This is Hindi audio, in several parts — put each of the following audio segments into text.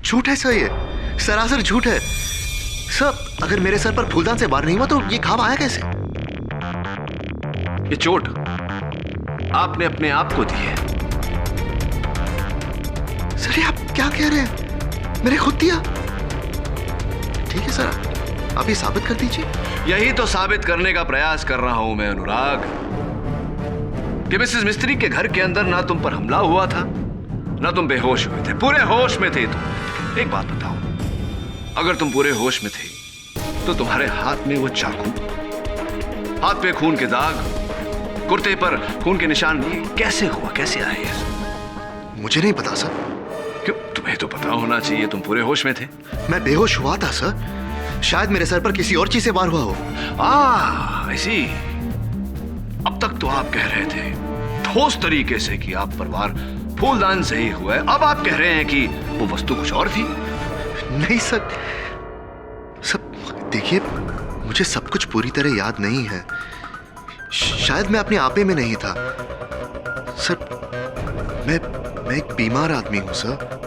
झूठ है सर, ये सरासर झूठ है सर। अगर मेरे सर पर फूलदान से वार नहीं हुआ तो ये घाव आया कैसे? ये चोट आपने अपने आप को दी है। सर ये आप क्या कह रहे हैं? मैंने खुद दिया। ठीक है सर, आप ये साबित कर दीजिए। यही तो साबित करने का प्रयास कर रहा हूं मैं अनुराग, कि मिसेस मिस्त्री के घर के अंदर ना तुम पर हमला हुआ था, ना तुम बेहोश हुए थे, पूरे होश में थे तुम। एक बात बताओ, अगर तुम पूरे होश में थे तो तुम्हारे हाथ में वो चाकू, हाथ पे खून के दाग, कुर्ते पर खून के निशान ये कैसे हुआ, कैसे आए? मुझे नहीं पता सर। क्यों? तुम्हें तो पता होना चाहिए, तुम पूरे होश में थे। मैं बेहोश हुआ था सर, शायद मेरे सर पर किसी और चीज से वार हुआ हो। ऐसी। अब तक तो आप कह रहे थे ठोस तरीके से कि आप पर वार फूलदान से ही हुआ है, अब आप कह रहे हैं कि वो वस्तु कुछ और थी। नहीं सर, सब देखिए, मुझे सब कुछ पूरी तरह याद नहीं है। शायद मैं अपने आपे में नहीं था सर। मैं एक बीमार आदमी हूं सर।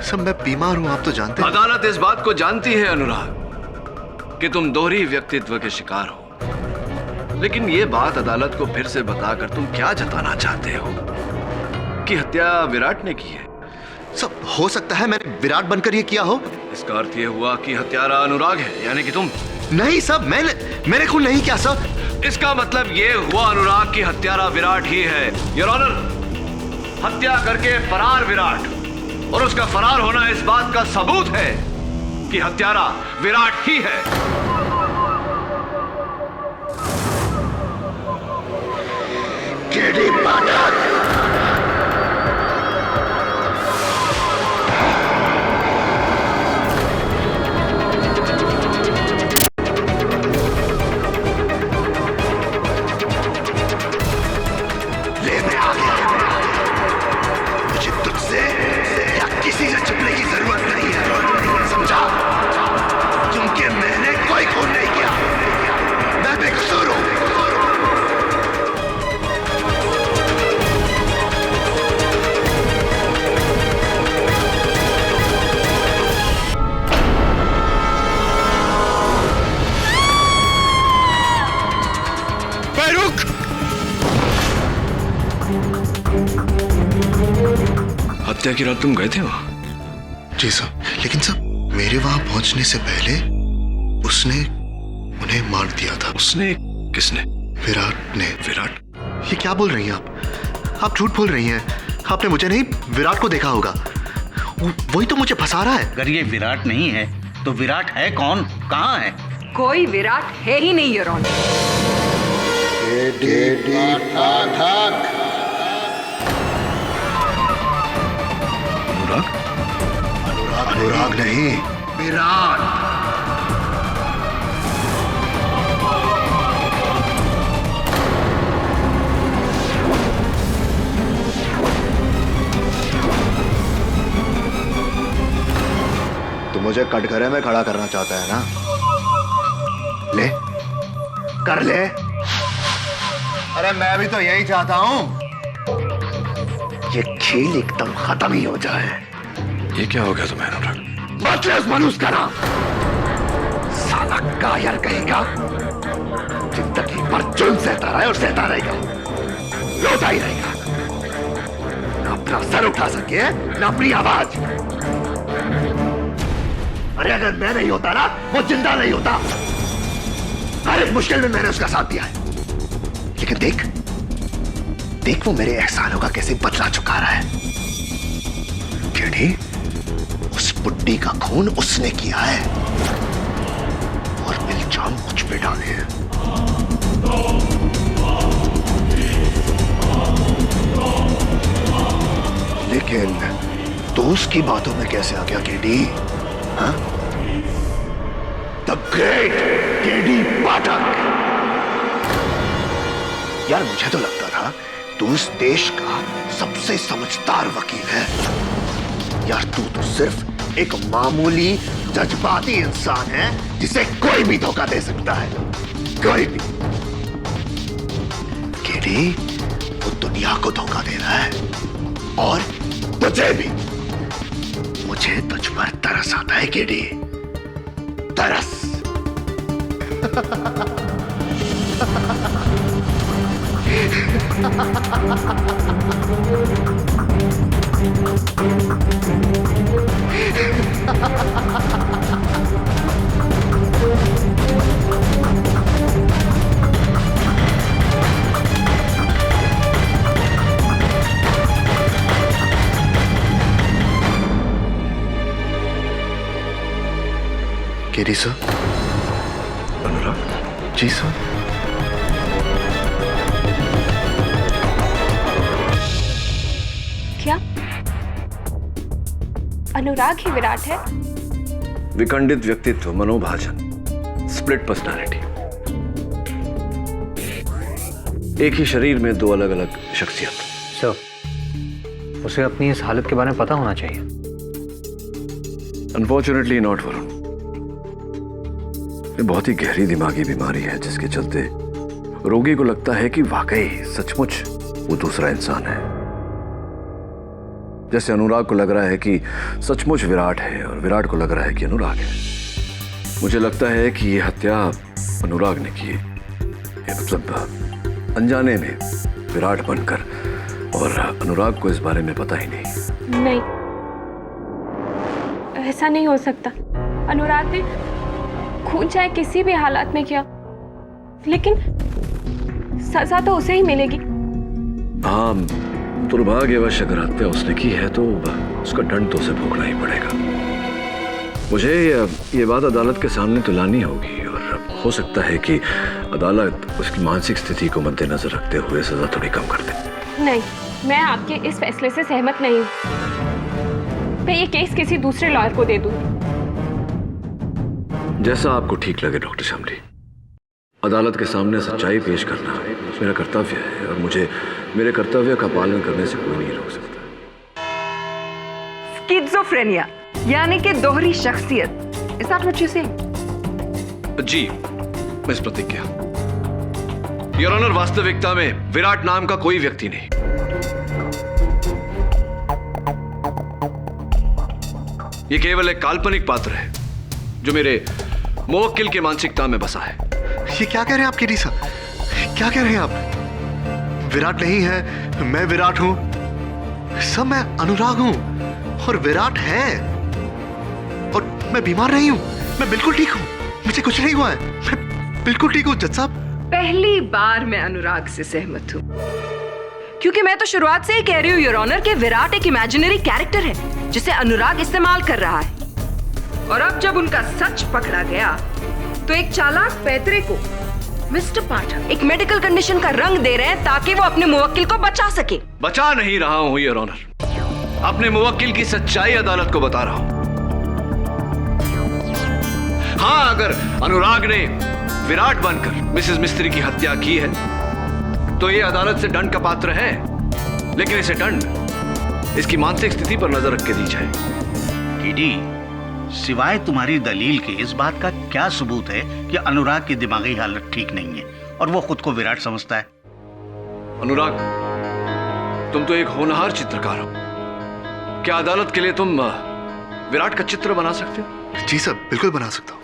सब मैं बीमार हूं, आप तो जानते हैं। अदालत इस बात को जानती है अनुराग कि तुम दोहरी व्यक्तित्व के शिकार हो, लेकिन ये बात अदालत को फिर से बताकर तुम क्या जताना चाहते हो कि हत्या विराट ने की है? सब हो सकता है मैंने विराट बनकर ये किया हो। इसका अर्थ ये हुआ कि हत्यारा अनुराग है, यानी कि तुम। नहीं सब मैंने खून नहीं किया सर। इसका मतलब ये हुआ अनुराग की हत्यारा विराट ही है। योर ऑनर, हत्या करके फरार विराट, और उसका फरार होना इस बात का सबूत है कि हत्यारा विराट ही है। केडी पाठक, हत्या की रात तुम गए थे वहां? जी सर, लेकिन सर मेरे वहां पहुंचने से पहले उसने उन्हें मार दिया था। उसने? किसने? विराट ने। विराट? ये क्या बोल रही हैं आप झूठ बोल रही हैं। आपने मुझे नहीं, विराट को देखा होगा। वही तो मुझे फंसा रहा है। अगर ये विराट नहीं है तो विराट है कौन, कहाँ है? कोई विराट है ही नहीं योर ऑनर। अनुराग नहीं, विराट। तू मुझे कटघरे में खड़ा करना चाहता है ना? ले, कर ले। अरे मैं भी तो यही चाहता हूं, ये खेल एकदम खत्म ही हो जाए। ये क्या हो गया तुम्हें अनुराग? मतलब उस मनुष्य का नाम साला कायर कहेगा। जिंदगी भर जुल्म सहता रहा है और सहता रहेगा, रोता ही रहेगा। न अपना सर उठा सके, न अपनी आवाज। अरे अगर मैं नहीं होता ना, वो जिंदा नहीं होता। हर एक मुश्किल में मैंने उसका साथ दिया है, लेकिन देख देख वो मेरे एहसानों का कैसे बदला चुका रहा है। केडी, उस बुड्ढी का खून उसने किया है और इल्जाम मुझ पे डाले हैं। लेकिन तो उसकी बातों में कैसे आ गया केडी? हाँ? द ग्रेट केडी पाठक। यार मुझे तो लगता था तू इस देश का सबसे समझदार वकील है। यार तू तो सिर्फ एक मामूली जज्बाती इंसान है जिसे कोई भी धोखा दे सकता है, कोई भी। केडी, वो दुनिया को धोखा दे रहा है और तुझे भी। मुझे तुझ पर तरस आता है केडी, तरस। KD sir. अनुराग, जी सर। क्या अनुराग ही विराट है? विखंडित व्यक्तित्व, मनोभाजन, स्प्लिट पर्सनालिटी, एक ही शरीर में दो अलग अलग शख्सियत। सर, उसे अपनी इस हालत के बारे में पता होना चाहिए। Unfortunately not Varun. ये बहुत ही गहरी दिमागी बीमारी है जिसके चलते रोगी को लगता है कि वाकई सचमुच वो दूसरा इंसान है। जैसे अनुराग को लग रहा है कि सचमुच विराट है और विराट को लग रहा है कि अनुराग है। मुझे लगता है कि ये हत्या अनुराग ने की है, मतलब अनजाने में विराट बनकर, और अनुराग को इस बारे में पता ही नहीं। नहीं, ऐसा नहीं हो सकता। अनुराग ने खून चाहे किसी भी हालात में किया, लेकिन सजा तो उसे ही मिलेगी। हाँ, दुर्भाग्यवश अगर हत्या उसने की है तो उसका दंड तो उसे भोगना ही पड़ेगा। मुझे ये बात अदालत के सामने तो लानी होगी, और हो सकता है कि अदालत उसकी मानसिक स्थिति को मद्देनजर रखते हुए सजा थोड़ी कम कर दे। नहीं, मैं आपके इस फैसले से सहमत नहीं हूँ। मैं ये केस किसी दूसरे लॉयर को दे दूंगी। जैसा आपको ठीक लगे डॉक्टर शामली। अदालत के सामने सच्चाई पेश करना मेरा कर्तव्य है, और मुझे मेरे कर्तव्य का पालन करने से कोई नहीं रोक सकता। स्किज़ोफ्रेनिया यानी कि दोहरी शख्सियत। Is that what you say? जी मिस प्रतिज्ञा, योर ऑनर, वास्तविकता में विराट नाम का कोई व्यक्ति नहीं। ये केवल एक काल्पनिक पात्र है जो मेरे मुवक्किल की मानसिकता में बसा है। ये क्या कह रहे हैं आप केडी साहब? क्या कह रहे हैं आप? विराट नहीं है, मैं विराट हूं। सब मैं अनुराग हूं और विराट है, और मैं बीमार नहीं हूं। मैं बिल्कुल ठीक हूं, मुझे कुछ नहीं हुआ है। मैं बिल्कुल ठीक हूं जज साहब। पहली बार मैं अनुराग से सहमत हूं, क्योंकि मैं तो शुरुआत से ही कह रही हूं योर ऑनर कि विराट एक इमेजिनरी कैरेक्टर है जिसे अनुराग इस्तेमाल कर रहा है। और अब जब उनका सच पकड़ा गया तो एक चालाक पैतरे को मिस्टर पाठक एक मेडिकल कंडीशन का रंग दे रहे हैं ताकि वो अपने मुवक्किल को बचा सके। बचा नहीं रहा हूं योर ऑनर, अपने मुवक्किल की सच्चाई अदालत को बता रहा हूं। हाँ, अगर अनुराग ने विराट बनकर मिसेस मिस्त्री की हत्या की है तो ये अदालत से दंड का पात्र है, लेकिन इसे दंड इसकी मानसिक स्थिति पर नजर रख के दी जाए। केडी, सिवाय तुम्हारी दलील के इस बात का क्या सबूत है कि अनुराग की दिमागी हालत ठीक नहीं है और वो खुद को विराट समझता है? अनुराग, तुम तो एक होनहार चित्रकार हो। क्या अदालत के लिए तुम विराट का चित्र बना सकते हो? जी सर, बिल्कुल बना सकता हूं।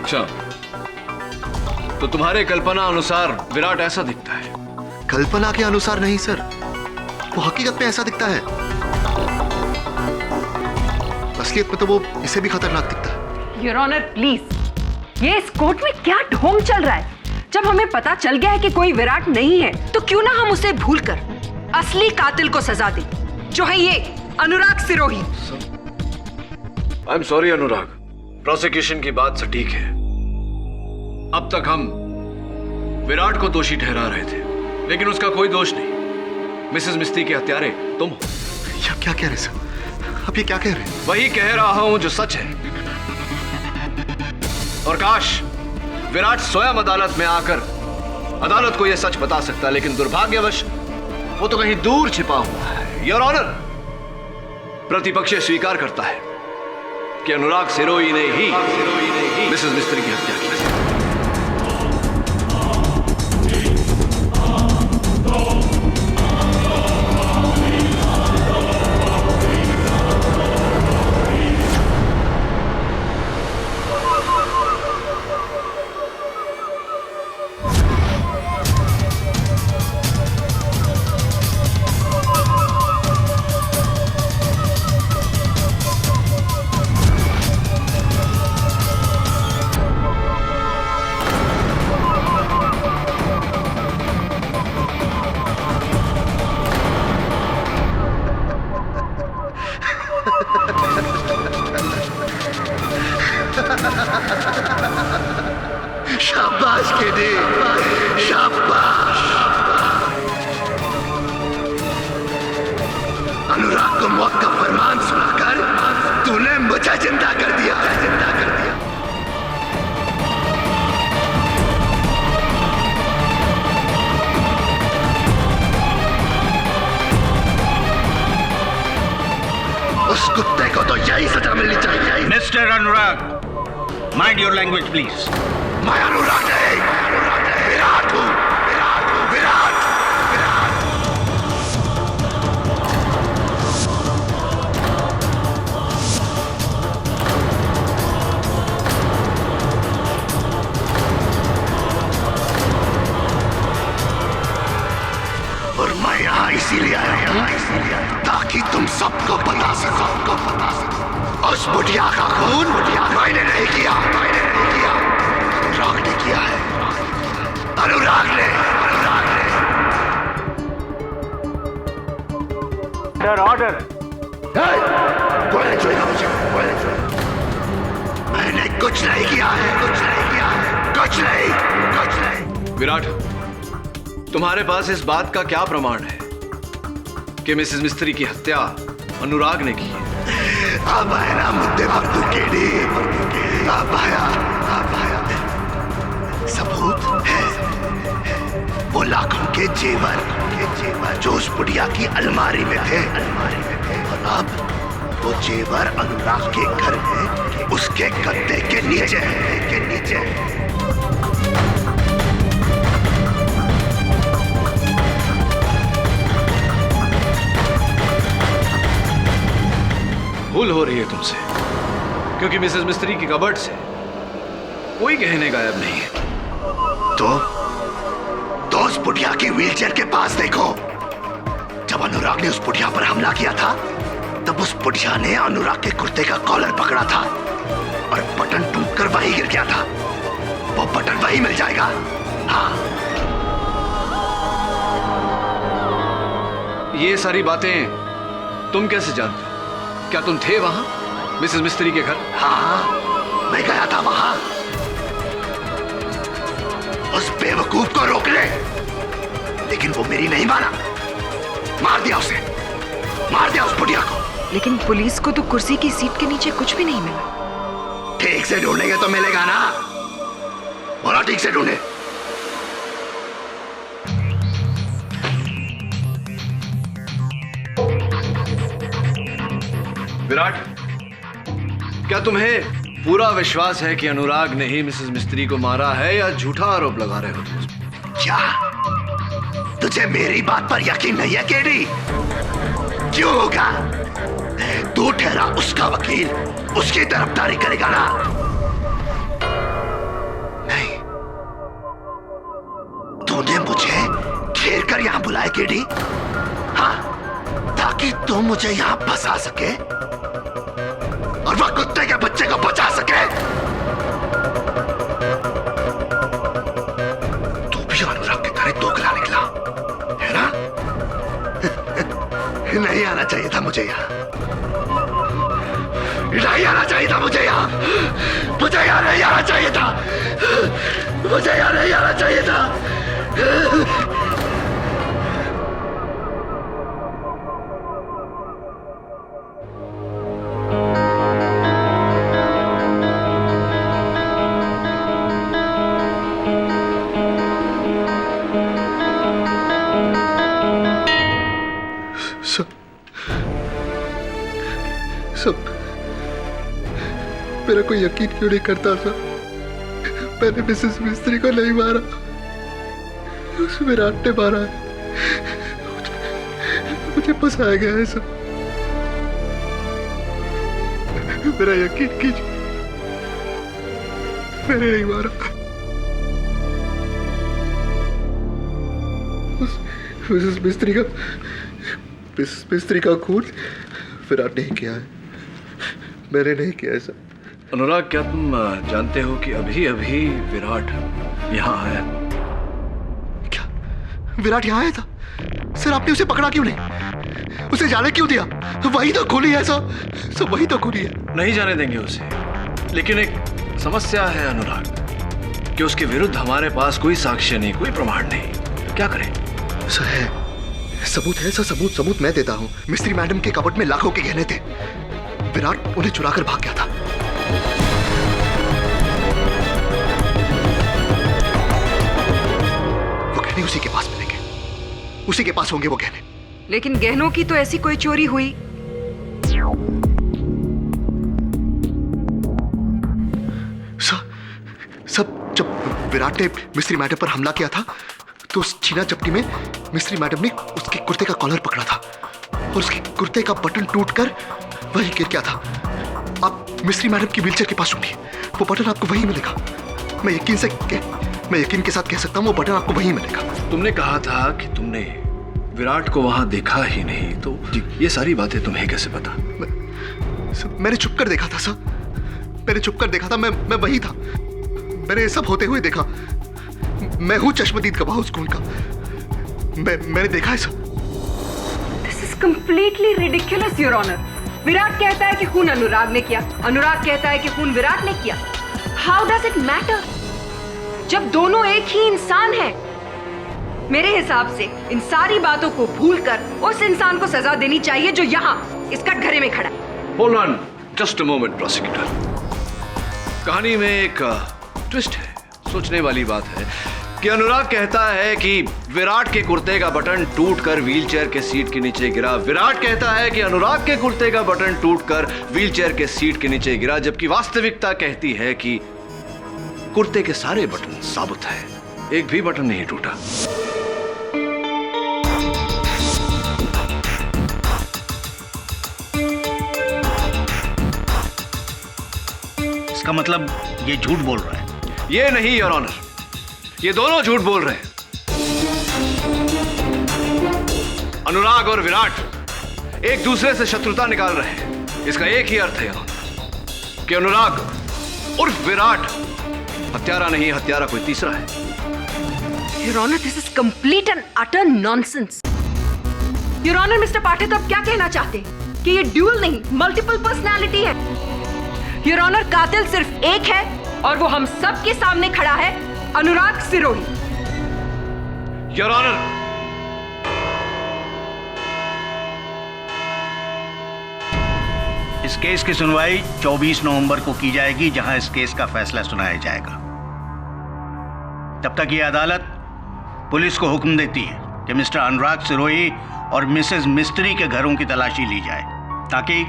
अच्छा, तो तुम्हारे कल्पना अनुसार विराट ऐसा दिखता है? कल्पना के अनुसार नहीं सर, वो हकीकत में ऐसा दिखता है। असलियत में तो वो इससे भी खतरनाक दिखता है। योर ऑनर प्लीज, ये इस कोर्ट में क्या ढोंग चल रहा है? जब हमें पता चल गया है कि कोई विराट नहीं है तो क्यों ना हम उसे भूलकर असली कातिल को सजा दें, जो है ये Anurag Sirohi. I am sorry Anurag, prosecution की बात सटीक है। अब तक हम विराट को दोषी ठहरा रहे थे, लेकिन उसका कोई दोष नहीं। मिसेस मिस्त्री के हत्यारे तुम हो। आप क्या कह रहे हैं सर? आप ये क्या कह रहे हैं? वही कह रहा हूं जो सच है। और काश विराट स्वयं अदालत में आकर अदालत को यह सच बता सकता, लेकिन दुर्भाग्यवश वो तो कहीं दूर छिपा हुआ है। योर ऑनर, प्रतिपक्ष स्वीकार करता है कि अनुराग सिरोही ने ही मिसेस मिस्त्री की हत्या की। शाबाश केडी, शाबाश। अनुराग को मौत का फरमान सुनाकर तूने मुझे जिंदा कर दिया, जिंदा कर दिया। उस कुत्ते को तो यही सजा मिलनी चाहिए। Mister Anurag, mind your language please. मैं अनुराग नहीं, विराट हूं, विराट। और मैं यहाँ इसीलिए आया हूँ ताकि तुम सबको बता सको, उस बुढ़िया का खून मैंने नहीं किया, अनुराग ने किया है, अनुराग ने। ऑर्डर। बोलने चाहिए मुझे, बोलने चाहिए। मैंने कुछ नहीं किया है, कुछ नहीं। विराट, तुम्हारे पास इस बात का क्या प्रमाण है कि मिसेस मिस्त्री की हत्या अनुराग ने की है? अब आया ना मुद्दे पर तू केडी, अब आया। सबूत है वो लाखों के जेवर जो उस बुढ़िया की अलमारी में थे। और अब वो जेवर अनुराग के घर में उसके गद्दे के नीचे। भूल हो रही है तुमसे, क्योंकि मिसेस मिस्त्री की कबर्ड से कोई गहने गायब नहीं है। तो उस बुढ़िया की व्हीलचेयर के पास देखो। जब अनुराग ने उस बुढ़िया पर हमला किया था, तब उस बुढ़िया ने अनुराग के कुर्ते का कॉलर पकड़ा था और बटन टूटकर वहीं गिर गया था। वो बटन वहीं मिल जाएगा। हाँ, ये सारी बातें तुम कैसे जानते हो? क्या तुम थे वहां मिसेस मिस्त्री के घर? हाँ, मैं गया था वहां उस बेवकूफ को रोकने, लेकिन वो मेरी नहीं माना। मार दिया उस बुढ़िया को। लेकिन पुलिस को तो कुर्सी की सीट के नीचे कुछ भी नहीं मिला। ठीक से ढूंढेंगे तो मिलेगा ना। बोला ठीक से ढूंढे। विराट, क्या तुम्हें पूरा विश्वास है कि अनुराग ने ही मिसेस मिस्त्री को मारा है, या झूठा आरोप लगा रहे हो तुम? क्या तुझे मेरी बात पर यकीन नहीं है केडी? क्यों होगा? तू ठहरा उसका वकील, उसकी तरफदारी करेगा ना? नहीं, तूने मुझे घेर कर यहां बुलाया केडी, हाँ, ताकि तू मुझे यहां फंसा सके और वह कुत्ते के बच्चे को बचा सके। तू भी अनुराग की तरह दोगला निकला है ना? नहीं आना चाहिए था मुझे यहाँ, नहीं आना चाहिए था मुझे यहाँ, मुझे यहाँ नहीं आना चाहिए था, मुझे यहाँ नहीं आना चाहिए था। सब मेरा कोई यकीन क्यों नहीं करता सर? मैंने मिसेस मिस्त्री को नहीं मारा, उस विराट ने मारा है। मुझे फंसाया गया है सर, मेरा यकीन कीजिए, मैंने नहीं मारा। मिसेस मिस्त्री का खून विराट नहीं किया है, मैंने नहीं किया है सर। अनुराग, क्या तुम जानते हो कि अभी अभी विराट यहाँ आया? क्या विराट यहाँ आया था? सर आपने उसे पकड़ा क्यों नहीं? उसे जाने क्यों दिया? वही तो खुली है सर, वही तो खुली है। नहीं जाने देंगे उसे, लेकिन एक समस्या है अनुराग कि उसके विरुद्ध हमारे पास कोई साक्ष्य नहीं, कोई प्रमाण नहीं। क्या करें? सर है, सबूत है सर, सबूत मैं देता हूँ। मिस्त्री मैडम के कबर्ड में लाखों के गहने थे, विराट उन्हें चुरा कर भाग गया था। वो गहने उसी के पास मिलेंगे, उसी के पास होंगे वो गहने। लेकिन गहनों की तो ऐसी कोई चोरी हुई? सब जब विराट ने मिस्त्री मैडम पर हमला किया था तो उस छीना चपटी में मिस्त्री मैडम ने उसके कुर्ते का कॉलर पकड़ा था और उसके कुर्ते का बटन टूटकर वही गिर गया था। आप मिस्त्री मैडम की व्हीलचेयर के पास होंगी, वो बटन आपको वही मिलेगा। मैं यकीन के साथ कह सकता हूँ, वो बटन आपको वही मिलेगा। तुमने कहा था कि तुमने विराट को वहां देखा ही नहीं, तो ये सारी बातें तुम्हें कैसे पता? मैंने छुप कर देखा था सर, मैंने छुप कर देखा था, मैं वही था। मैंने सब होते हुए देखा। मैं हूं चश्मदीद गवाह उस खून का, मैंने देखा है sir. This is completely ridiculous your honour. Virat कहता है कि खून अनुराग ने किया, अनुराग कहता है कि खून विराट ने किया। हाउ डज इट मैटर जब दोनों एक ही इंसान हैं? मेरे हिसाब से इन सारी बातों को भूलकर उस इंसान को सजा देनी चाहिए जो यहाँ इस कटघरे में खड़ा है। Hold on just a moment prosecutor. कहानी में एक ट्विस्ट है, सोचने वाली बात है कि अनुराग कहता है कि विराट के कुर्ते का बटन टूटकर व्हीलचेयर के सीट के नीचे गिरा। विराट कहता है कि अनुराग के कुर्ते का बटन टूटकर व्हीलचेयर के सीट के नीचे गिरा, जबकि वास्तविकता कहती है कि कुर्ते के सारे बटन साबुत है, एक भी बटन नहीं टूटा। इसका मतलब ये झूठ बोल रहा है? ये नहीं योर ऑनर, ये दोनों झूठ बोल रहे हैं। अनुराग और विराट एक दूसरे से शत्रुता निकाल रहे हैं। इसका एक ही अर्थ है कि अनुराग उर्फ विराट हत्यारा नहीं, हत्यारा कोई तीसरा है। Your Honor, this is complete and utter nonsense. Your Honor, mister Pathak अब क्या कहना चाहते हैं कि ये ड्यूल नहीं, मल्टीपल पर्सनालिटी है? Your Honor, कातिल सिर्फ एक है और वो हम सब के सामने खड़ा है, अनुराग सिरोही। योर ऑनर, इस केस की सुनवाई 24 नवंबर को की जाएगी, जहां इस केस का फैसला सुनाया जाएगा। तब तक ये अदालत पुलिस को हुक्म देती है कि मिस्टर अनुराग सिरोही और मिसेस मिस्त्री के घरों की तलाशी ली जाए, ताकि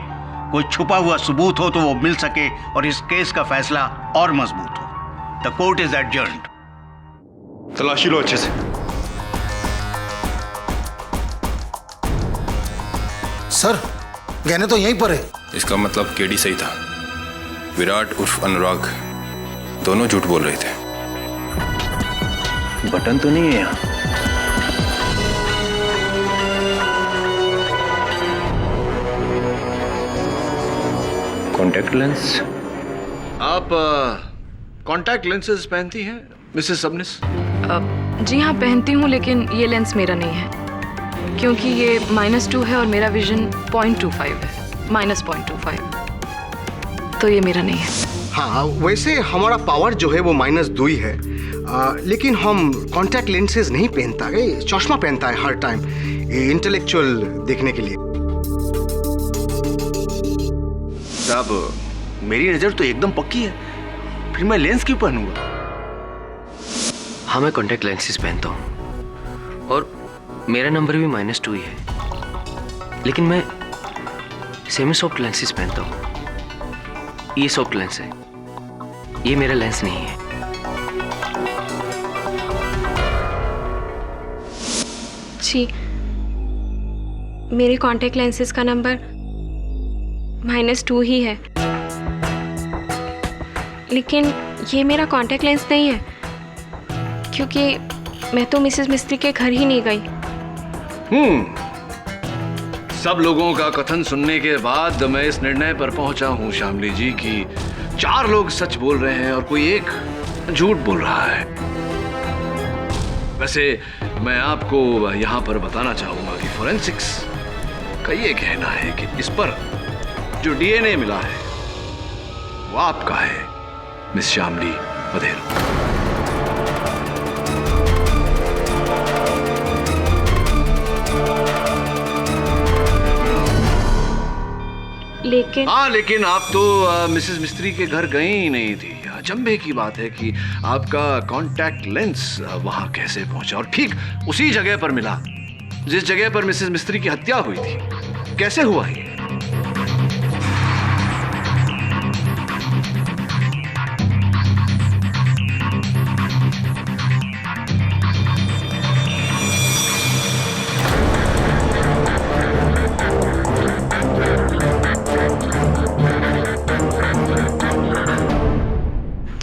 कोई छुपा हुआ सबूत हो तो वो मिल सके और इस केस का फैसला और मजबूत हो। The court is adjourned. तलाशी लो अच्छे से। सर, गहने तो यहीं पर है। इसका मतलब केडी सही था, विराट उर्फ अनुराग दोनों झूठ बोल रहे थे। बटन तो नहीं है यहाँ। Contact lens. आप कॉन्टैक्ट लेंसेज पहनती हैं मिसेस सबनिस? जी हाँ, पहनती हूँ, लेकिन ये लेंस मेरा नहीं है क्योंकि ये -2 है और मेरा विजन 0.25 है, -0.25, तो ये मेरा नहीं है। हाँ, वैसे हमारा पावर जो है वो -2 ही है, लेकिन हम कॉन्टैक्ट लेंसेज नहीं पहनता है, चश्मा पहनता है हर टाइम, इंटेलेक्चुअल देखने के लिए। साहब, मेरी नजर तो एकदम पक्की है, फिर मैं लेंस क्यों पहनूंगा? हाँ, मैं कॉन्टैक्ट लेंसेज पहनता हूँ और मेरा नंबर भी -2 ही है। लेकिन मैं सेमी सॉफ्ट लेंसेज पहनता हूँ। ये सॉफ्ट लेंस है, ये मेरा लेंस नहीं है। जी, मेरे कॉन्टैक्ट लेंसेज का नंबर -2 ही है, लेकिन ये मेरा कॉन्टैक्ट लेंस नहीं है क्योंकि मैं तो मिसेस मिस्त्री के घर ही नहीं गई। सब लोगों का कथन सुनने के बाद मैं इस निर्णय पर पहुंचा हूं शामली जी कि 4 लोग सच बोल रहे हैं और कोई एक झूठ बोल रहा है। वैसे मैं आपको यहां पर बताना चाहूंगा कि फोरेंसिक्स का ये कहना है कि इस पर जो डीएनए मिला है वो आपका है, मिस शामली वधेरा। लेकिन आप तो मिसेस मिस्त्री के घर गई ही नहीं थी। अचंभे की बात है कि आपका कॉन्टैक्ट लेंस वहां कैसे पहुंचा और ठीक उसी जगह पर मिला जिस जगह पर मिसेस मिस्त्री की हत्या हुई थी। कैसे हुआ ये?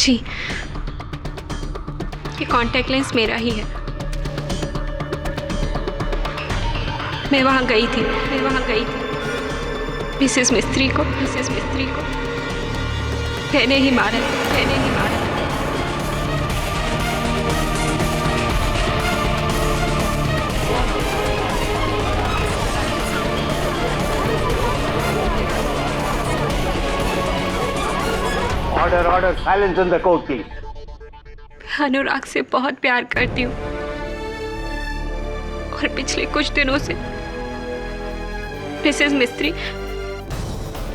जी, ये कॉन्टैक्ट लेंस मेरा ही है। मैं वहां गई थी मिसेस मिस्त्री को मैंने ही मारा। Order, silence in the court, please. अनुराग से बहुत प्यार करती हूँ और पिछले कुछ दिनों से मिसेस मिस्त्री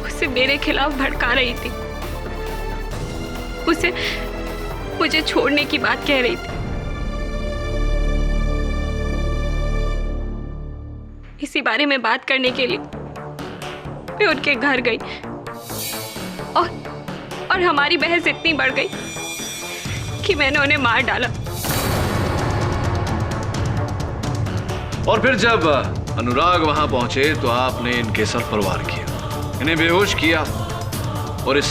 उसे मेरे खिलाफ भड़का रही थी। उसे मुझे छोड़ने की बात कह रही थी। इसी बारे में बात करने के लिए मैं उनके घर गई और हमारी बहस इतनी बढ़ गई कि मैंने उन्हें मार डाला। और फिर जब अनुराग वहां पहुंचे तो आपने इनके सर पर वार किया, इन्हें बेहोश किया और इस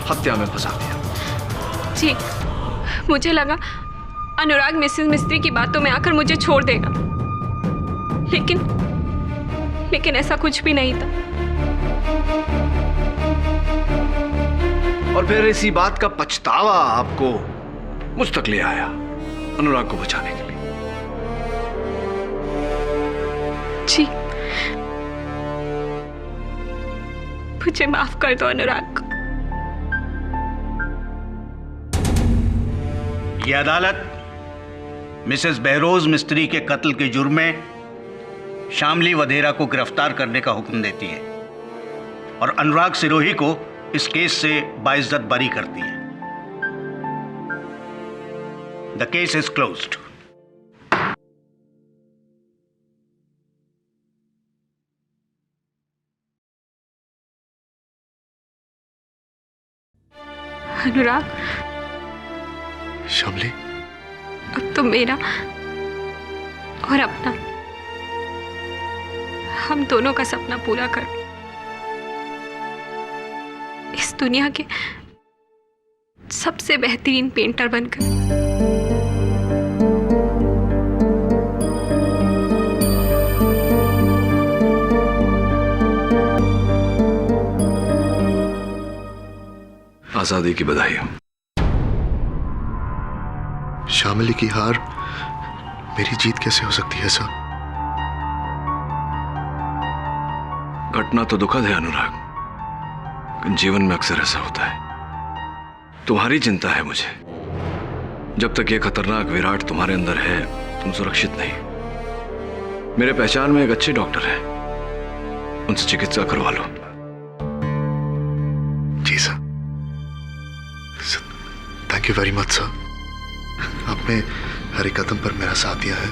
हत्या में फंसा दिया। जी, मुझे लगा अनुराग मिसेस मिस्त्री की बातों में आकर मुझे छोड़ देगा, लेकिन ऐसा कुछ भी नहीं था। और फिर इसी बात का पछतावा आपको मुझ तक ले आया अनुराग को बचाने के लिए। जी, मुझे माफ कर दो अनुराग। ये अदालत मिसेस बहरोज मिस्त्री के कत्ल के जुर्म में शामली वधेरा को गिरफ्तार करने का हुक्म देती है और अनुराग सिरोही को इस केस से बाइज्जत बरी करती है। The case is closed. Anurag, Shamli, अब तो मेरा और अपना, हम दोनों का सपना पूरा कर इस दुनिया के सबसे बेहतरीन पेंटर बनकर। आजादी की बधाई हो। शामली की हार मेरी जीत कैसे हो सकती है सर? घटना तो दुखद है अनुराग, जीवन में अक्सर ऐसा होता है। तुम्हारी चिंता है मुझे। जब तक ये खतरनाक विराट तुम्हारे अंदर है तुम सुरक्षित नहीं। मेरे पहचान में एक अच्छे डॉक्टर है, उनसे चिकित्सा करवा लो। जी sir, thank you very much sir. आपने हर एक कदम पर मेरा साथ दिया है।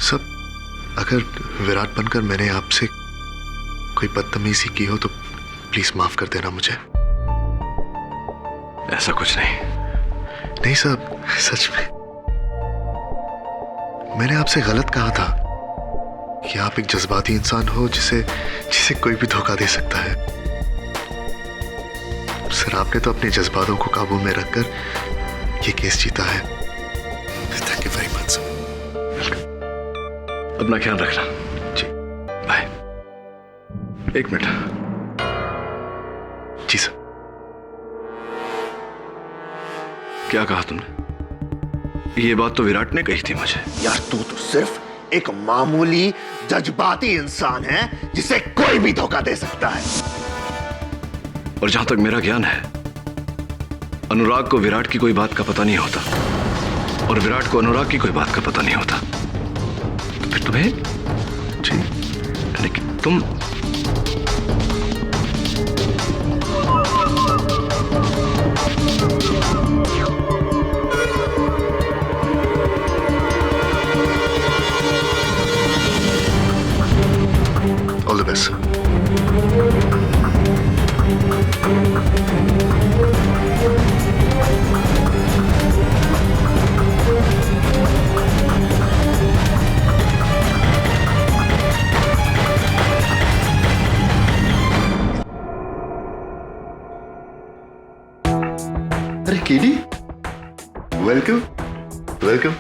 सब अगर विराट बनकर मैंने आपसे कोई बदतमीजी की हो तो प्लीज माफ कर देना मुझे। ऐसा कुछ नहीं। नहीं साहब, सच में मैंने आपसे गलत कहा था कि आप एक जज्बाती इंसान हो जिसे जिसे कोई भी धोखा दे सकता है। सर, आपने तो अपने जज्बातों को काबू में रखकर ये केस जीता है। Thank you very much sir. अपना ख्याल रखना। जी बाय। एक मिनट। जी सर। क्या कहा तुमने? ये बात तो विराट ने कही थी मुझे। यार तू तो सिर्फ एक मामूली जज्बाती इंसान है जिसे कोई भी धोखा दे सकता है। और जहां तक मेरा ज्ञान है, अनुराग को विराट की कोई बात का पता नहीं होता और विराट को अनुराग की कोई बात का पता नहीं होता। तो फिर तुम्हें जी, लेकिन तुम ऑल द बेस्ट। अरे केडी, वेलकम वेलकम।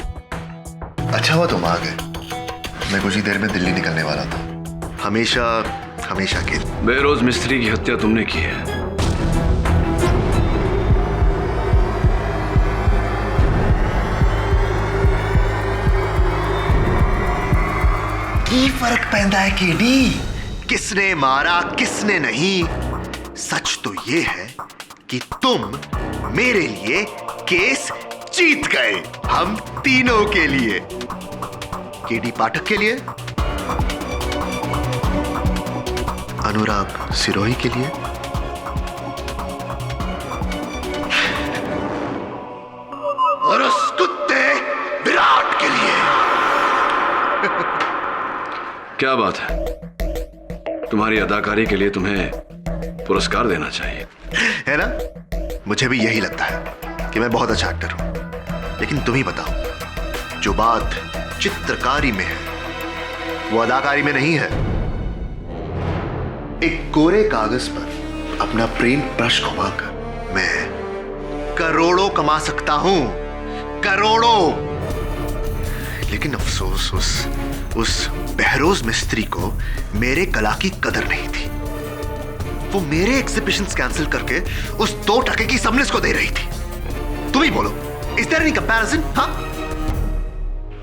अच्छा हुआ तुम आ गए, मैं कुछ ही देर में दिल्ली निकलने वाला था। हमेशा हमेशा के बेरोज मिस्त्री की हत्या तुमने की है। की फर्क पैदा है केडी, किसने मारा किसने नहीं। सच तो ये है कि तुम मेरे लिए केस जीत गए, हम तीनों के लिए। केडी पाठक के लिए, अनुराग सिरोही के लिए, और उस कुत्ते विराट के लिए। क्या बात है, तुम्हारी अदाकारी के लिए तुम्हें पुरस्कार देना चाहिए, है ना? मुझे भी यही लगता है कि मैं बहुत अच्छा एक्टर हूं। लेकिन तुम ही बताओ, जो बात चित्रकारी में है वो अदाकारी में नहीं है। एक कोरे कागज पर अपना प्रेम ब्रश घुमाकर मैं करोड़ों कमा सकता हूं, करोड़ों। लेकिन अफसोस उस बहरोज मिस्त्री को मेरे कला की कदर नहीं थी। वो मेरे एग्जिबिशंस कैंसिल करके उस 2 टके की सबनिस को दे रही थी। तुम ही बोलो, इज देयर एनी कंपैरिजन? हाँ?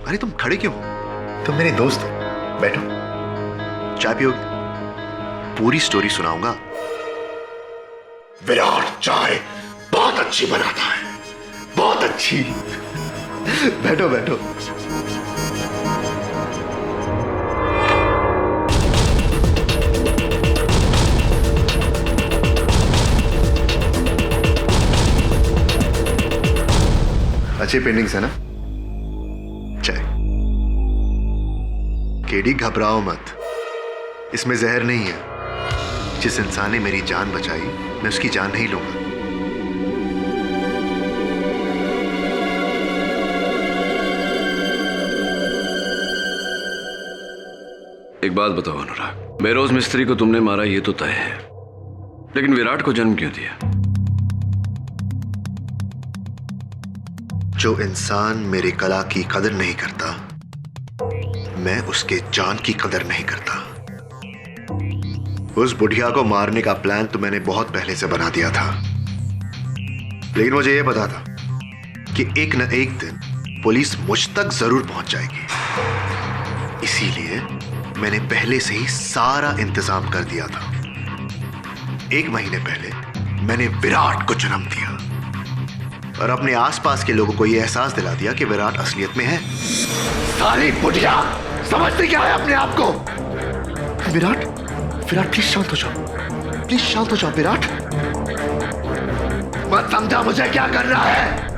अरे तुम खड़े क्यों? तुम मेरे दोस्त हो, बैठो, चाय पियोगे? पूरी स्टोरी सुनाऊंगा। विराट चाय बहुत अच्छी बनाता है, बहुत अच्छी। बैठो बैठो। अच्छी पेंटिंग्स है ना? चाय। केडी घबराओ मत, इसमें जहर नहीं है। जिस इंसान ने मेरी जान बचाई, मैं उसकी जान नहीं लूंगा। एक बात बताओ अनुराग, बेरोज मिस्त्री को तुमने मारा ये तो तय है, लेकिन विराट को जन्म क्यों दिया? जो इंसान मेरी कला की कदर नहीं करता, मैं उसके जान की कदर नहीं करता। उस बुढ़िया को मारने का प्लान तो मैंने बहुत पहले से बना दिया था, लेकिन मुझे यह पता था कि एक न एक दिन पुलिस मुझ तक जरूर पहुंच जाएगी। इसीलिए मैंने पहले से ही सारा इंतजाम कर दिया था। 1 महीने पहले मैंने विराट को जन्म दिया और अपने आसपास के लोगों को यह एहसास दिला दिया कि विराट असलियत में है। सारी बुढ़िया समझती क्या है अपने आप को? विराट, विराट प्लीज शांत हो जाओ, प्लीज शांत हो जाओ। विराट मत समझा मुझे क्या कर रहा है।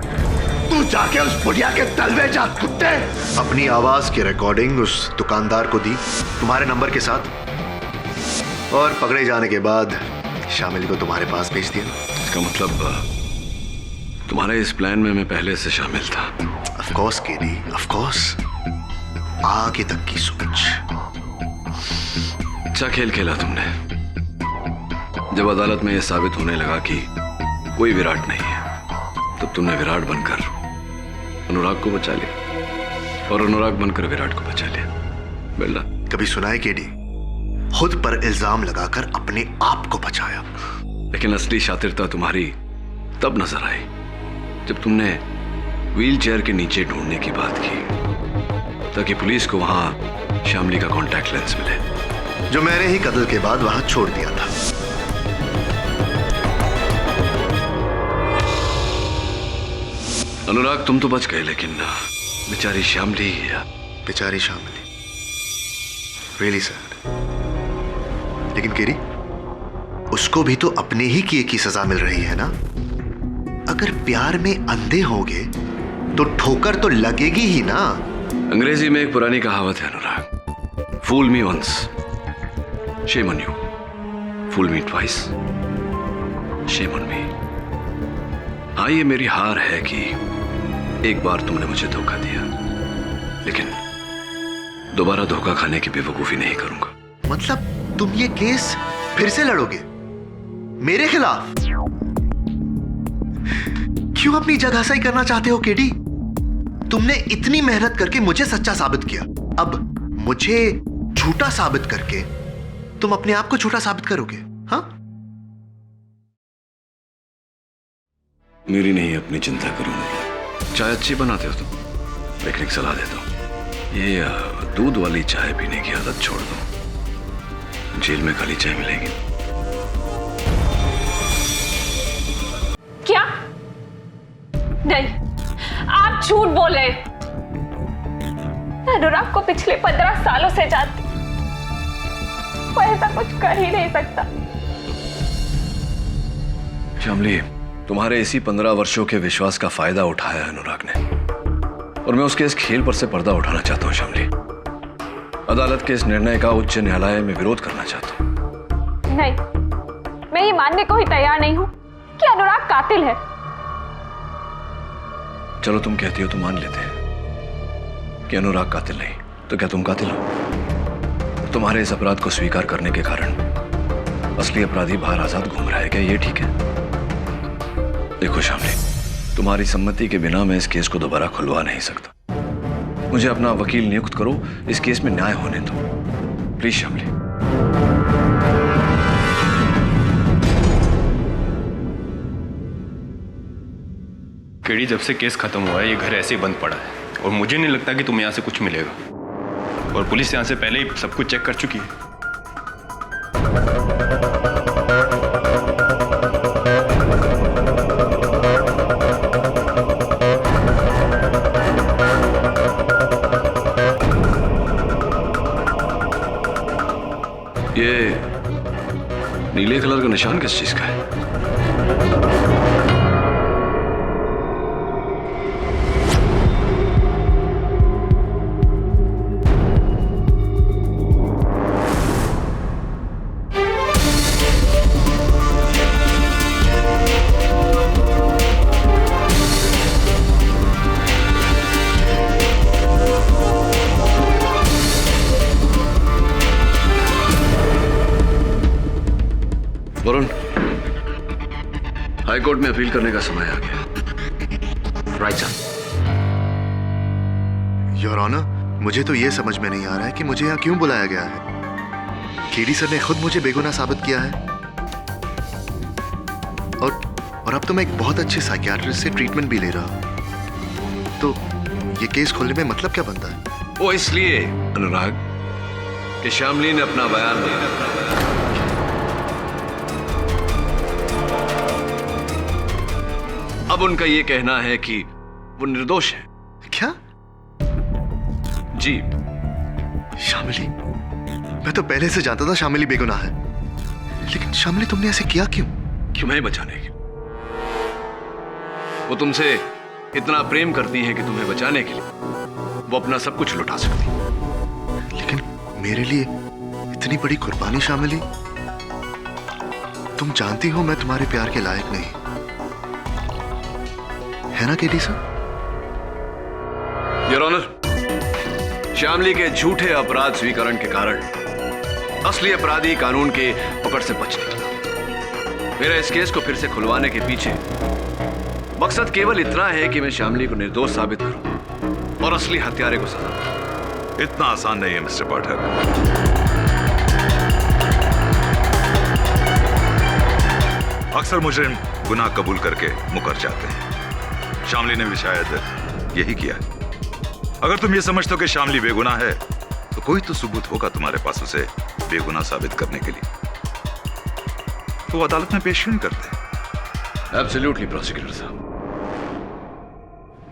तू जाके उस बुढ़िया के तलवे जा कुत्ते। अपनी आवाज की रिकॉर्डिंग उस दुकानदार को दी तुम्हारे नंबर के साथ। और पकड़े जाने के बाद शामिल को तुम्हारे पास भेज दिया। इसका मतलब तुम्हारे इस प्लान में मैं पहले से शामिल था। Of course KD, of course. आगे तक की सोच। अच्छा खेल खेला तुमने। जब अदालत में यह साबित होने लगा कि कोई विराट नहीं है, तब तुमने विराट बनकर अनुराग को बचा लिया और अनुराग बनकर विराट को बचा लिया। बेल्ला, कभी सुना है केडी? खुद पर इल्जाम लगाकर अपने आप को बचाया। लेकिन असली शातिरता तुम्हारी तब नजर आई जब तुमने व्हील चेयर के नीचे ढूंढने की बात की ताकि पुलिस को वहां शामली का कॉन्टैक्ट लेंस मिले, जो मैंने ही कत्ल के बाद वहां छोड़ दिया था। अनुराग, तुम तो बच गए, लेकिन बेचारी शामली। बेचारी शामली, रियली सैड। लेकिन केरी, उसको भी तो अपने ही किए की सजा मिल रही है ना। अगर प्यार में अंधे होंगे तो ठोकर तो लगेगी ही ना। अंग्रेजी में एक पुरानी कहावत है Anurag, fool me once, shame on you, fool me twice, shame on me. हाँ, ये मेरी हार है कि एक बार तुमने मुझे धोखा दिया, लेकिन दोबारा धोखा खाने की बेवकूफी नहीं करूंगा। मतलब तुम ये केस फिर से लड़ोगे मेरे खिलाफ? क्यों अपनी जगहसाई करना चाहते हो केडी? तुमने इतनी मेहनत करके मुझे सच्चा साबित किया, अब मुझे झूठा साबित करके तुम अपने आप को झूठा साबित करोगे? हाँ, मेरी नहीं, अपनी चिंता करूंगा। चाय अच्छी बनाते हो तुम, लेकिन एक सलाह देता हूं, ये दूध वाली चाय पीने की आदत छोड़ दो। जेल में खाली चाय मिलेगी। क्या? नहीं, आप झूठ बोल रहे। मैं अनुराग को पिछले 15 सालों से जानती, वो ऐसा कुछ कर ही नहीं सकता। शामली, तुम्हारे इसी 15 वर्षों के विश्वास का फायदा उठाया है अनुराग ने, और मैं उसके इस खेल पर से पर्दा उठाना चाहता हूं। शामली, अदालत के इस निर्णय का उच्च न्यायालय में विरोध करना चाहता हूं। नहीं, मैं ये मानने को ही तैयार नहीं हूं कि अनुराग कातिल है। चलो, तुम कहती हो तो मान लेते हैं कि अनुराग कातिल नहीं, तो क्या तुम कातिल हो? तुम्हारे इस अपराध को स्वीकार करने के कारण असली अपराधी बाहर आजाद घूम रहा है, क्या ये ठीक है? देखो शामली, तुम्हारी सम्मति के बिना मैं इस केस को दोबारा खुलवा नहीं सकता। मुझे अपना वकील नियुक्त करो, इस केस में न्याय होने दो, प्लीज शामली। केडी, जब से केस खत्म हुआ है ये घर ऐसे ही बंद पड़ा है और मुझे नहीं लगता कि तुम्हें यहाँ से कुछ मिलेगा, और पुलिस यहाँ से पहले ही सब कुछ चेक कर चुकी है। ये नीले कलर का निशान किस चीज का है? वरुण, हाईकोर्ट में अपील करने का समय आ गया। Right sir. योर ऑनर, मुझे तो यह समझ में नहीं आ रहा है कि मुझे यहाँ क्यों बुलाया गया है। केडी सर ने खुद मुझे बेगुनाह साबित किया है, और अब तो मैं एक बहुत अच्छे साइकियाट्रिस्ट से ट्रीटमेंट भी ले रहा हूं। तो ये केस खोलने में मतलब क्या बनता है? वो इसलिए अनुराग कि शामली ने अपना बयान दिया। अब उनका यह कहना है कि वो निर्दोष है। क्या? जी। शामिली, मैं तो पहले से जानता था शामिली बेगुनाह है, लेकिन शामिली तुमने ऐसे किया क्यों? क्यों? मैं बचाने के। वो तुमसे इतना प्रेम करती है कि तुम्हें बचाने के लिए वो अपना सब कुछ लुटा सकती है। लेकिन मेरे लिए इतनी बड़ी कुर्बानी शामिली? तुम जानती हो मैं तुम्हारे प्यार के लायक नहीं, है ना केडी सर? योर ऑनर, श्यामली के झूठे अपराध स्वीकरण के कारण असली अपराधी कानून के पकड़ से बच निकला। मेरा इस केस को फिर से खुलवाने के पीछे मकसद केवल इतना है कि मैं श्यामली को निर्दोष साबित करूं और असली हत्यारे को सजा दूं। इतना आसान नहीं है मिस्टर पाठक। अक्सर मुजरिम गुनाह कबूल करके मुकर जाते हैं। श्यामली ने भी शायद यही किया। अगर तुम ये समझते हो कि श्यामली बेगुनाह है तो कोई तो सबूत होगा तुम्हारे पास उसे बेगुनाह साबित करने के लिए, तो अदालत में पेश क्यों नहीं करते? एब्सोल्युटली प्रोसिक्यूटर साहब।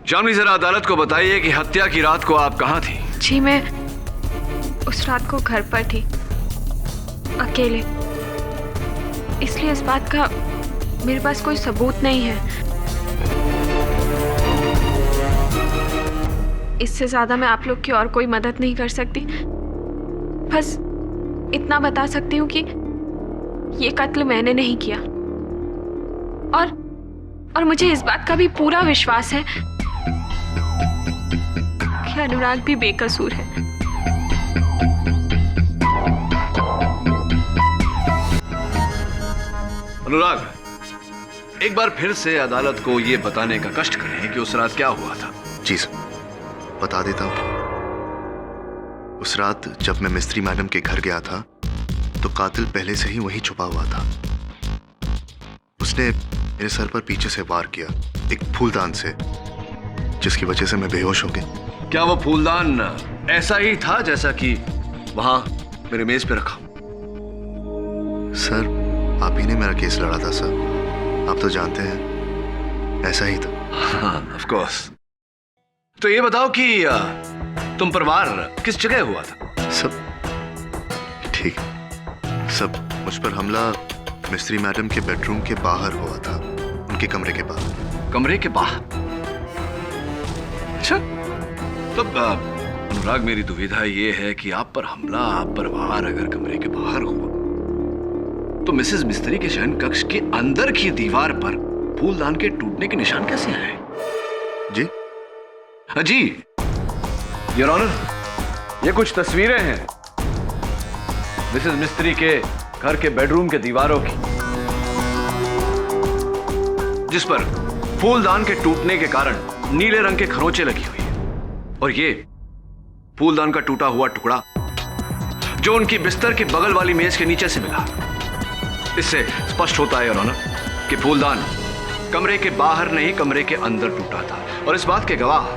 श्यामली जरा अदालत को बताइए कि हत्या की रात को आप कहां थी? जी मैं उस रात को घर पर थी, अकेले। इसलिए इस बात का मेरे पास कोई सबूत नहीं है। इससे ज्यादा मैं आप लोग की और कोई मदद नहीं कर सकती। बस इतना बता सकती हूँ कि ये कत्ल मैंने नहीं किया, और मुझे इस बात का भी पूरा विश्वास है कि अनुराग भी बेकसूर है। अनुराग, एक बार फिर से अदालत को यह बताने का कष्ट करें कि उस रात क्या हुआ था। जी सर, बता देता हूं। उस रात जब मैं मिस्त्री मैडम के घर गया था तो कातिल पहले से ही वहीं छुपा हुआ था। उसने मेरे सर पर पीछे से वार किया, एक फूलदान से, जिसकी वजह से मैं बेहोश हो गया। क्या वो फूलदान ऐसा ही था जैसा कि वहां मेरे मेज पे रखा? सर, आप ही ने मेरा केस लड़ा था सर, आप तो जानते हैं, ऐसा ही था। हाँ, ऑफ कोर्स। तो ये बताओ कि तुम पर वार किस जगह हुआ था? सब ठीक, सब मुझ पर हमला मिस्त्री मैडम के बेडरूम के बाहर हुआ था, उनके कमरे के बाहर। कमरे के बाहर? अच्छा, तब अनुराग मेरी दुविधा ये है कि आप पर हमला, आप पर वार अगर कमरे के बाहर हुआ तो मिसेस मिस्त्री के शयन कक्ष के अंदर की दीवार पर फूलदान के टूटने के निशान कैसे आए? जी जी योर ऑनर, ये कुछ तस्वीरें हैं मिसेस मिस्त्री के घर के बेडरूम के दीवारों की, जिस पर फूलदान के टूटने के कारण नीले रंग के खरोंचे लगी हुई है। और ये फूलदान का टूटा हुआ टुकड़ा जो उनकी बिस्तर के बगल वाली मेज के नीचे से मिला। इससे स्पष्ट होता है योर ऑनर कि फूलदान कमरे के बाहर नहीं, कमरे के अंदर टूटा था। और इस बात के गवाह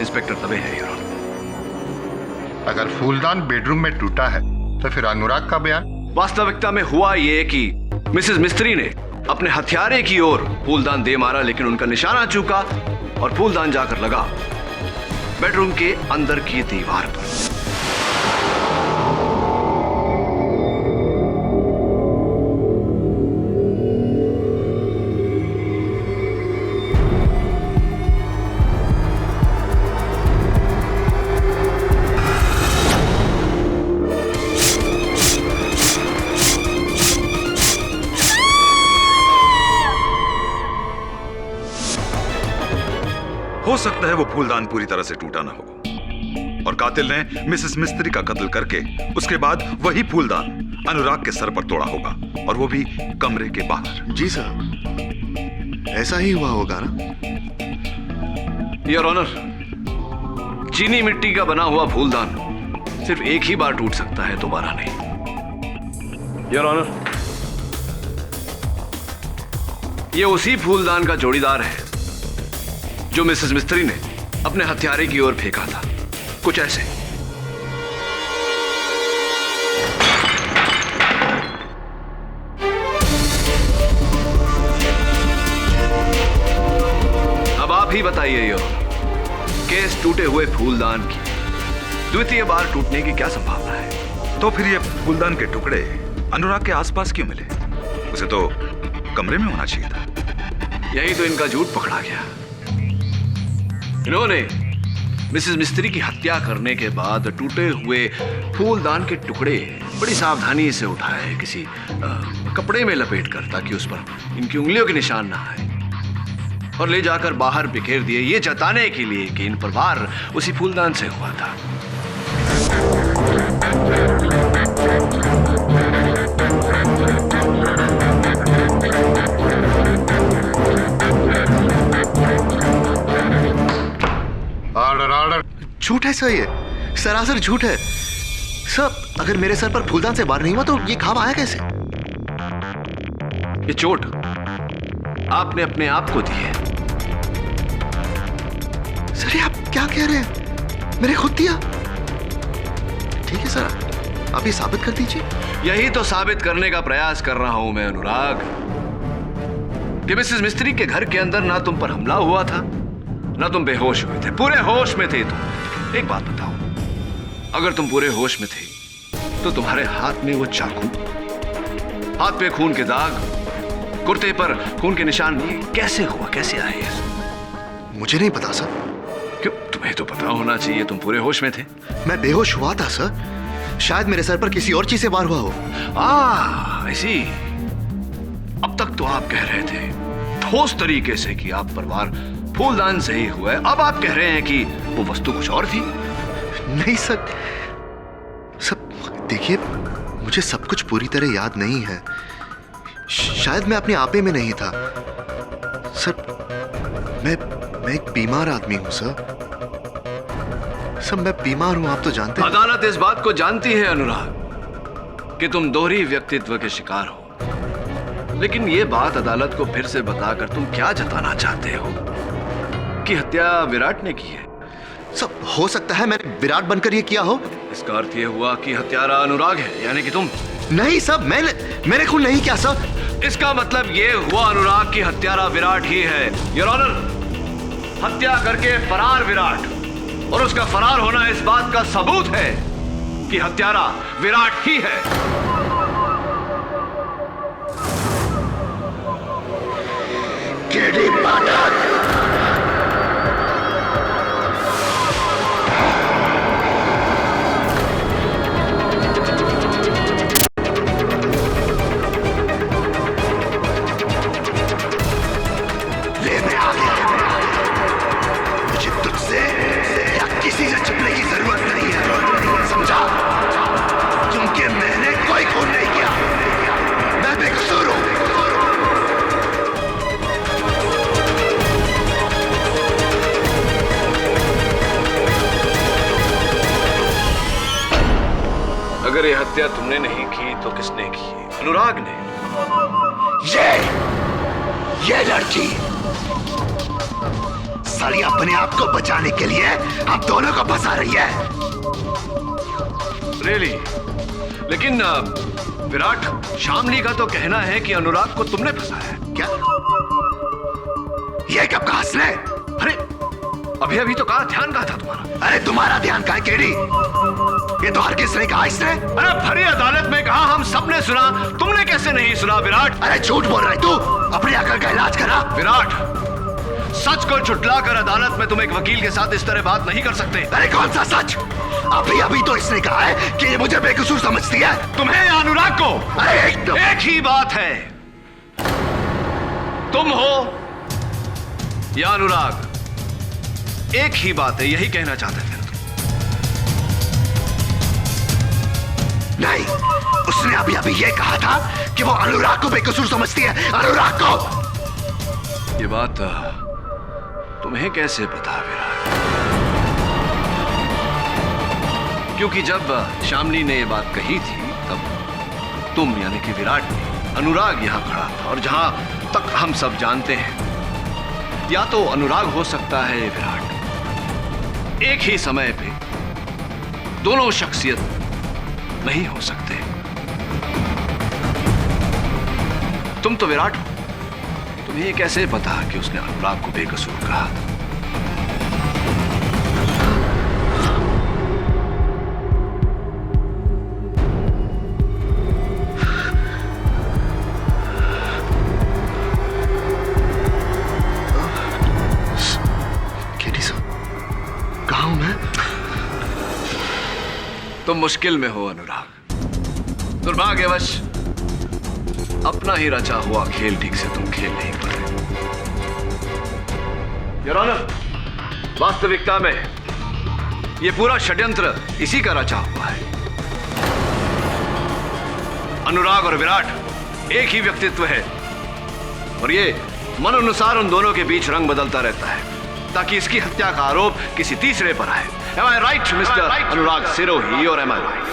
इंस्पेक्टर दवे है योर ऑनर। अगर फूलदान बेडरूम में टूटा है तो फिर अनुराग का बयान? वास्तविकता में हुआ ये कि मिसेस मिस्त्री ने अपने हथियारे की ओर फूलदान दे मारा, लेकिन उनका निशाना चूका और फूलदान जाकर लगा बेडरूम के अंदर की दीवार पर। हो सकता है वो फूलदान पूरी तरह से टूटा ना हो और कातिल ने मिसेस मिस्त्री का कत्ल करके उसके बाद वही फूलदान अनुराग के सर पर तोड़ा होगा, और वो भी कमरे के बाहर। जी साहब, ऐसा ही हुआ होगा ना? योर ऑनर, चीनी मिट्टी का बना हुआ फूलदान सिर्फ एक ही बार टूट सकता है, दोबारा नहीं। योर ऑनर, ये उसी फूलदान का जोड़ीदार है जो मिसेस मिस्त्री ने अपने हथियारे की ओर फेंका था, कुछ ऐसे। अब आप ही बताइए योर ऑनर, केस टूटे हुए फूलदान की द्वितीय बार टूटने की क्या संभावना है? तो फिर ये फूलदान के टुकड़े अनुराग के आसपास क्यों मिले? उसे तो कमरे में होना चाहिए था। यही तो इनका झूठ पकड़ा गया। इन्होंने मिसेस मिस्त्री की हत्या करने के बाद टूटे हुए फूलदान के टुकड़े बड़ी सावधानी से उठाए किसी कपड़े में लपेट कर, ताकि उस पर इनकी उंगलियों के निशान ना आए, और ले जाकर बाहर बिखेर दिए, ये जताने के लिए कि इन पर वार उसी फूलदान से हुआ था। Order order. झूठ है सर, ये सरासर झूठ है सर। अगर मेरे सर पर फूलदान से वार नहीं हुआ तो ये घाव आया कैसे? ये चोट आपने अपने आप को दी है। सर ये आप क्या कह रहे हैं? मैंने खुद दिया। ठीक है सर, आप ये साबित कर दीजिए। यही तो साबित करने का प्रयास कर रहा हूं मैं अनुराग, कि मिसेस मिस्त्री के घर के अंदर ना तुम पर हमला हुआ था, ना तुम बेहोश हुए थे, पूरे होश में थे तुम। एक बात बताओ, अगर तुम पूरे होश में थे तो तुम्हारे हाथ में वो चाकू, हाथ पे खून के दाग, कुर्ते पर खून के निशान कैसे हुआ, कैसे आए? मुझे नहीं पता सर। क्यों? तुम्हें तो पता होना चाहिए, तुम पूरे होश में थे। मैं बेहोश हुआ था सर, शायद मेरे सर पर किसी और चीज से वार हुआ हो। ऐसी। अब तक तो आप कह रहे थे ठोस तरीके से कि आप पर वार फूलदान से ही हुआ है, अब आप कह रहे हैं कि वो वस्तु कुछ और थी। नहीं सर, सब देखिए, मुझे सब कुछ पूरी तरह याद नहीं है। शायद मैं अपने आपे में नहीं था सर। मैं एक बीमार आदमी हूं सर। मैं बीमार हूं, आप तो जानते हैं। अदालत इस बात को जानती है अनुराग कि तुम दोहरी व्यक्तित्व के शिकार हो, लेकिन ये बात अदालत को फिर से बताकर तुम क्या जताना चाहते हो कि हत्या विराट ने की है? सब हो सकता है मैंने विराट बनकर ये किया हो। इसका अर्थ ये हुआ कि हत्यारा अनुराग है, यानी कि तुम। नहीं सब, मैंने खून नहीं किया सर। इसका मतलब ये हुआ अनुराग की हत्यारा विराट ही है। योर ऑनर, हत्या करके फरार विराट, और उसका फरार होना इस बात का सबूत है कि हत्यारा विराट ही है। केडी पाठक, अगर ये हत्या तुमने नहीं की तो किसने की? अनुराग ने। ये लड़की साली अपने आप को बचाने के लिए हम दोनों को फंसा रही है। रियली? लेकिन विराट, शामली का तो कहना है कि अनुराग को तुमने फंसाया है। क्या? ये कब कहा इसने? अरे अभी तो कहा, ध्यान कहा था तुम्हारा। अरे तुम्हारा ध्यान कहा केडी? ये तो हर किसने कहा इसने। अरे भरी अदालत में कहा, हम सबने सुना, तुमने कैसे नहीं सुना विराट? अरे झूठ बोल रहा है तू, अपनी अकल का इलाज करा। विराट, सच को झुठलाकर अदालत में तुम एक वकील के साथ इस तरह बात नहीं कर सकते। अरे कौन सा सच? अभी तो इसने कहा है कि ये मुझे बेकसूर समझती है। तुम्हें या अनुराग को? अरे एक ही बात है, तुम हो या अनुराग, एक ही बात है, यही कहना चाहते थे। नहीं, उसने अभी ये कहा था कि वो अनुराग को बेकसूर समझती है। अनुराग को। ये बात तुम्हें कैसे पता विराट? क्योंकि जब शामली ने ये बात कही थी तब तुम यानी कि विराट ने, अनुराग यहां खड़ा था, और जहां तक हम सब जानते हैं, या तो अनुराग हो सकता है विराट। एक ही समय पे दोनों शख्सियत नहीं हो सकते। तुम तो विराट हो, तुम्हें कैसे पता कि उसने अनुराग को बेकसूर कहा? केडी साहब, कहाँ हूं मैं? मुश्किल में हो अनुराग। दुर्भाग्यवश अपना ही रचा हुआ खेल ठीक से तुम खेल नहीं पाए। योर ऑनर, वास्तविकता में यह पूरा षड्यंत्र इसी का रचा हुआ है। अनुराग और विराट एक ही व्यक्तित्व है और ये मन अनुसार उन दोनों के बीच रंग बदलता रहता है ताकि इसकी हत्या का आरोप किसी तीसरे पर आए। Am I right, मिस्टर अनुराग सिरोही, और am I right?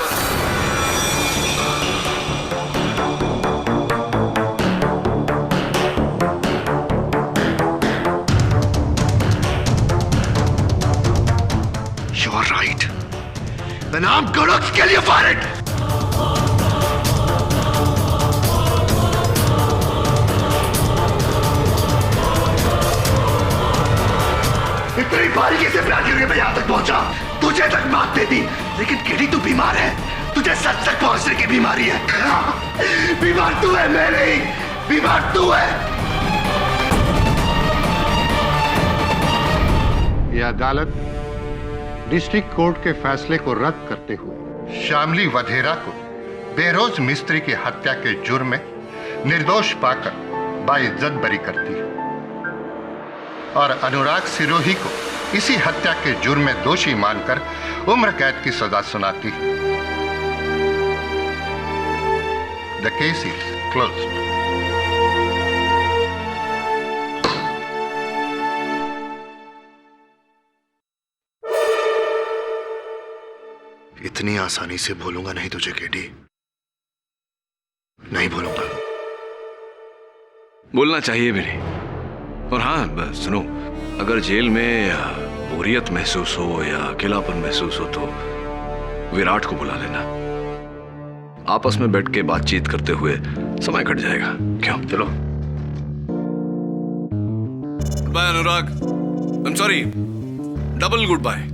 You are right. Then I'm gonna kill you for it. इतनी बारीकी से प्लान करके मैं यहां तक पहुंचा, तुझे तक मात दे दी, लेकिन केडी तू बीमार है, तुझे सच तक पहुंचने की बीमारी है। बीमार तू है, मैं नहीं, बीमार तू है। यह अदालत डिस्ट्रिक्ट कोर्ट के फैसले को रद्द करते हुए शामली वधेरा को बेरोज मिस्त्री की हत्या के जुर्म में निर्दोष पाकर बाइज्जत बरी करती है और अनुराग सिरोही को इसी हत्या के जुर्म में दोषी मानकर उम्र कैद की सजा सुनाती है। The case is closed. इतनी आसानी से भूलूंगा नहीं तुझे केडी, नहीं भूलूंगा। बोलना चाहिए भी नहीं। और हाँ, बस सुनो, अगर जेल में बोरियत महसूस हो या अकेलापन महसूस हो तो विराट को बुला लेना। आपस में बैठ के बातचीत करते हुए समय कट जाएगा। क्यों? चलो। Bye Anurag, I am sorry, double good bye.